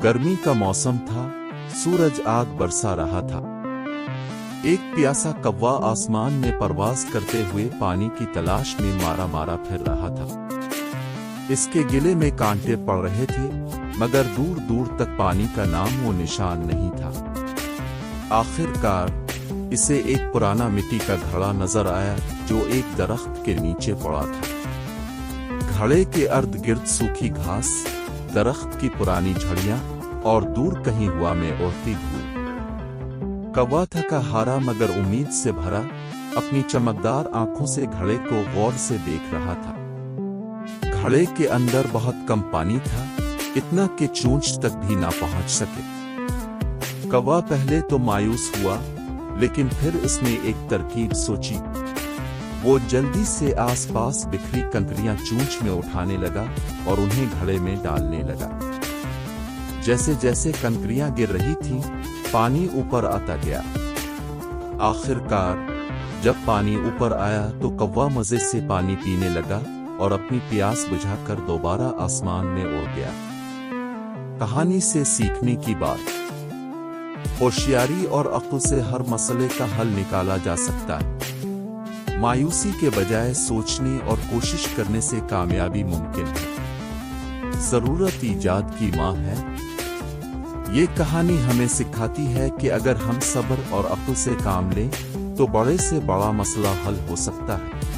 गर्मी का मौसम था, सूरज आग बरसा रहा था। एक प्यासा कौवा आसमान में परवास करते हुए पानी की तलाश में मारा मारा फिर रहा था। इसके गिले में कांटे पड़ रहे थे, मगर दूर दूर तक पानी का नाम वो निशान नहीं था। आखिरकार इसे एक पुराना मिट्टी का घड़ा नजर आया जो एक दरख्त के नीचे पड़ा था। घड़े के अर्द गिर्द सूखी घास, दरख्त की पुरानी झड़ियां और दूर कहीं हवा में उड़ती धूल। कौवा थका हारा मगर उम्मीद से भरा अपनी चमकदार आंखों से घड़े को गौर से देख रहा था। घड़े के अंदर बहुत कम पानी था, इतना कि चोंच तक भी ना पहुंच सके। कौवा पहले तो मायूस हुआ, लेकिन फिर उसने एक तरकीब सोची। वो जल्दी से आसपास बिखरी कंकरियां चोंच में उठाने लगा और उन्हें घड़े में डालने लगा। जैसे जैसे कंकरियां गिर रही थीं, पानी ऊपर आता गया। आखिरकार जब पानी ऊपर आया तो कौवा मजे से पानी पीने लगा और अपनी प्यास बुझाकर दोबारा आसमान में उड़ गया। कहानी से सीखने की बात, होशियारी और अक्ल से हर मसले का हल निकाला जा सकता है। मायूसी के बजाय सोचने और कोशिश करने से कामयाबी मुमकिन है। जरूरत ईजाद की मां है। ये कहानी हमें सिखाती है कि अगर हम सब्र और अक्ल से काम लें तो बड़े से बड़ा मसला हल हो सकता है।